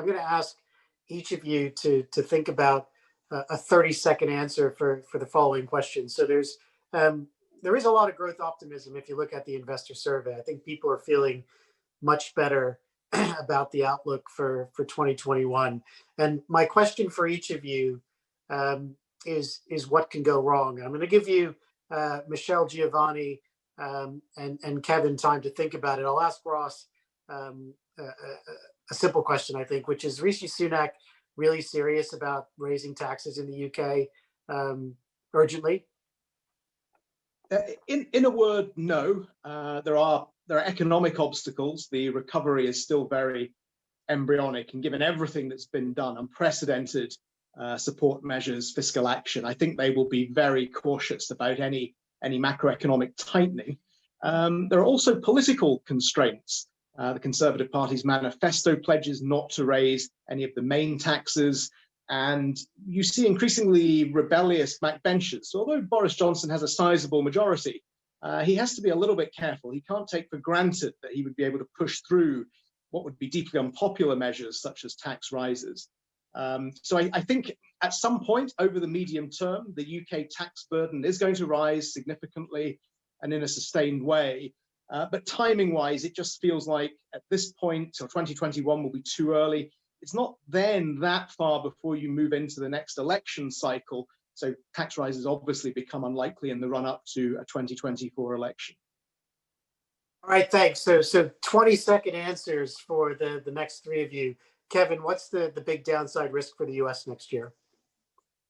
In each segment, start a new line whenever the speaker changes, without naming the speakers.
I'm going to ask each of you to think about a 30-second answer for the following question. So there is a lot of growth optimism if you look at the investor survey. I think people are feeling much better about the outlook for 2021. And my question for each of you is what can go wrong? I'm going to give you Michelle, Giovanni, and Kevin time to think about it. I'll ask Ross a simple question, I think, which is Rishi Sunak really serious about raising taxes in the UK urgently?
In a word, no. There are economic obstacles. The recovery is still very embryonic, and given everything that's been done, unprecedented support measures, fiscal action, I think they will be very cautious about any macroeconomic tightening. There are also political constraints. The Conservative Party's manifesto pledges not to raise any of the main taxes, and you see increasingly rebellious backbenchers. So although Boris Johnson has a sizable majority, he has to be a little bit careful. He can't take for granted that he would be able to push through what would be deeply unpopular measures such as tax rises. So I think at some point over the medium term, the UK tax burden is going to rise significantly and in a sustained way. But timing-wise, it just feels like at this point, till 2021 will be too early. It's not then that far before you move into the next election cycle. So tax rises obviously become unlikely in the run-up to a 2024 election.
All right, thanks. So 20-second answers for the next three of you. Kevin, what's the big downside risk for the US next year?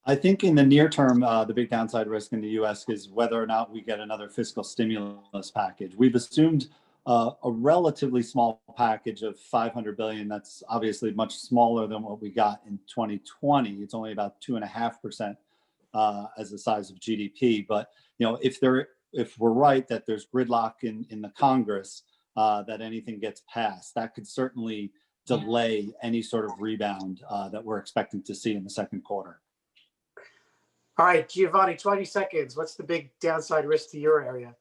I think in the near term, the big downside risk in the US is whether or not we get another fiscal stimulus package. We've assumed a relatively small package of $500 billion. That's obviously much smaller than what we got in 2020. It's only about 2.5% as the size of GDP. But if we're right that there's gridlock in the Congress, that anything gets passed, that could certainly delay any sort of rebound that we're expecting to see in the second quarter.
All right, Giovanni, 20 seconds. What's the big downside risk to your area?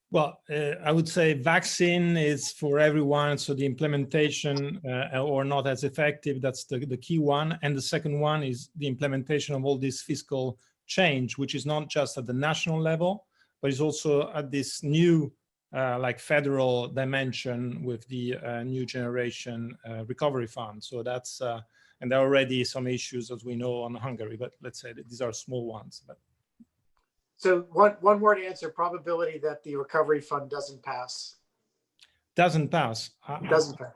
Well, I would say vaccine is for everyone, so the implementation or not as effective, that's the key one. And the second one is the implementation of all this fiscal change, which is not just at the national level, but is also at this new like federal dimension with the new generation recovery fund. So that's, and there are already some issues, as we know, on Hungary, but let's say that these are small ones. But
so one word answer, probability that the recovery fund doesn't pass.
Doesn't pass.
Doesn't pass.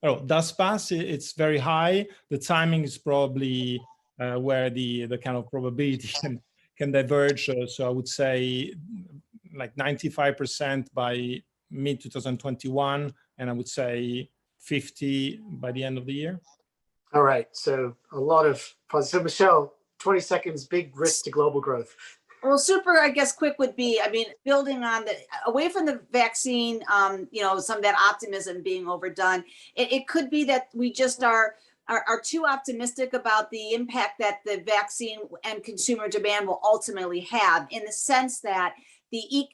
Oh, does pass. It's very high. The timing is probably where the kind of probability can diverge. So I would say like 95% by mid 2021, and I would say 50 by the end of the year.
All right. So a lot of so Michelle, 20 seconds, big risk to global growth.
Well, super, I guess, quick would be, I mean, building on the, away from the vaccine, some of that optimism being overdone, it could be that we just are too optimistic about the impact that the vaccine and consumer demand will ultimately have, in the sense that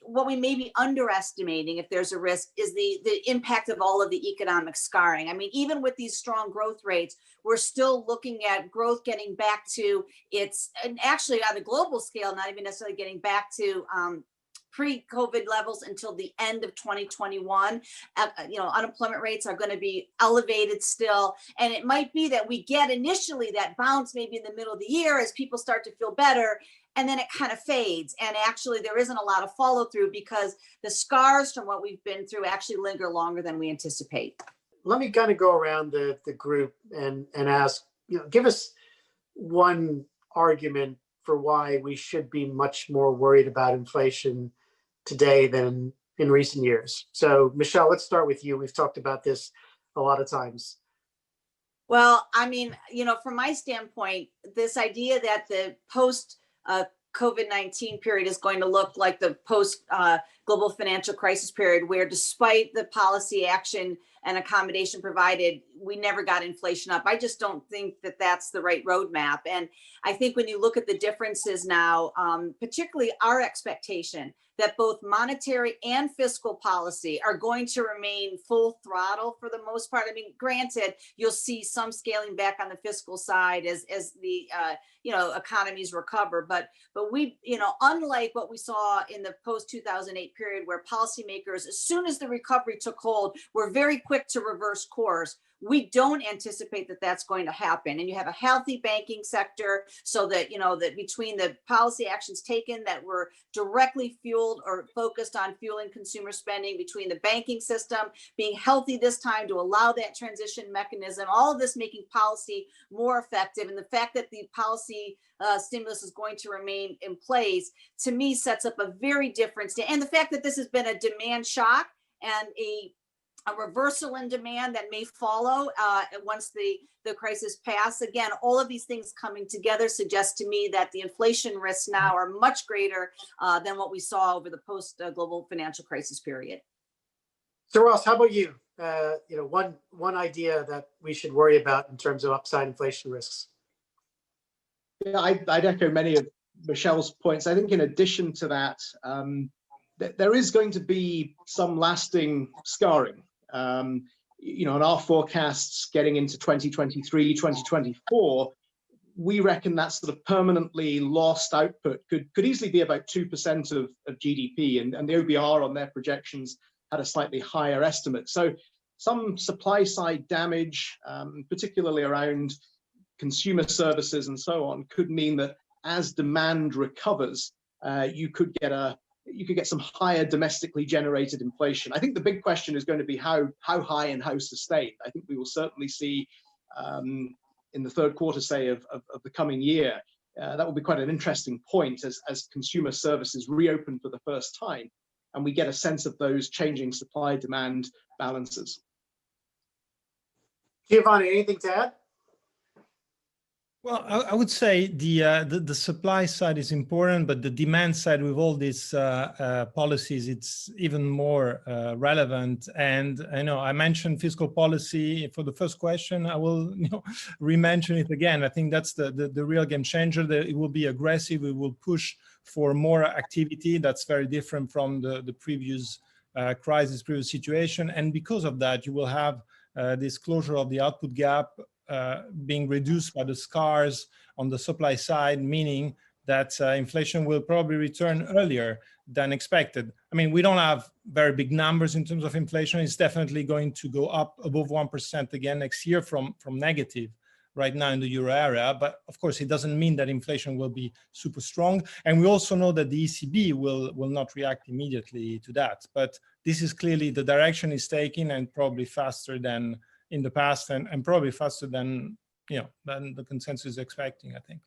what we may be underestimating, if there's a risk, is the impact of all of the economic scarring. I mean, even with these strong growth rates, we're still looking at growth getting back to and actually on a global scale, not even necessarily getting back to pre-COVID levels until the end of 2021. Unemployment rates are going to be elevated still. And it might be that we get initially that bounce maybe in the middle of the year as people start to feel better, and then it kind of fades. And actually there isn't a lot of follow through because the scars from what we've been through actually linger longer than we anticipate.
Let me kind of go around the group and ask, give us one argument for why we should be much more worried about inflation today than in recent years. So Michelle, let's start with you. We've talked about this a lot of times.
Well, I mean, from my standpoint, this idea that the post COVID-19 period is going to look like the post global financial crisis period, where despite the policy action and accommodation provided, we never got inflation up. I just don't think that that's the right roadmap. And I think when you look at the differences now, particularly our expectation that both monetary and fiscal policy are going to remain full throttle for the most part. I mean, granted, you'll see some scaling back on the fiscal side as the economies recover, but we, unlike what we saw in the post 2008 period, where policymakers, as soon as the recovery took hold, were very quick to reverse course. We don't anticipate that that's going to happen. And you have a healthy banking sector, so that, that between the policy actions taken that were directly fueled or focused on fueling consumer spending, between the banking system being healthy this time to allow that transition mechanism, all of this making policy more effective, and the fact that the policy stimulus is going to remain in place, to me, sets up a very different stand. And the fact that this has been a demand shock and a reversal in demand that may follow once the crisis passes. Again, all of these things coming together suggests to me that the inflation risks now are much greater than what we saw over the post-global financial crisis period.
So Ross, how about you? One idea that we should worry about in terms of upside inflation risks.
Yeah, I'd echo many of Michelle's points. I think in addition to that, there is going to be some lasting scarring. In our forecasts getting into 2023, 2024, we reckon that sort of permanently lost output could easily be about 2% of GDP, and the OBR on their projections had a slightly higher estimate. So some supply side damage, particularly around consumer services and so on, could mean that as demand recovers, you could get some higher domestically generated inflation. I think the big question is going to be how high and how sustained. I think we will certainly see in the third quarter, say, of the coming year. That will be quite an interesting point as consumer services reopen for the first time, and we get a sense of those changing supply-demand balances.
Giovanni, anything to add?
Well, I would say the supply side is important, but the demand side with all these policies, it's even more relevant. And I mentioned fiscal policy for the first question. I will re-mention it again. I think that's the real game changer. That it will be aggressive. It will push for more activity. That's very different from the previous crisis, previous situation. And because of that, you will have this closure of the output gap being reduced by the scars on the supply side, meaning that inflation will probably return earlier than expected. I mean, we don't have very big numbers in terms of inflation. It's definitely going to go up above 1% again next year from negative right now in the euro area. But of course, it doesn't mean that inflation will be super strong. And we also know that the ECB will not react immediately to that. But this is clearly the direction it's taking, and probably faster than in the past, and probably faster than the consensus is expecting, I think.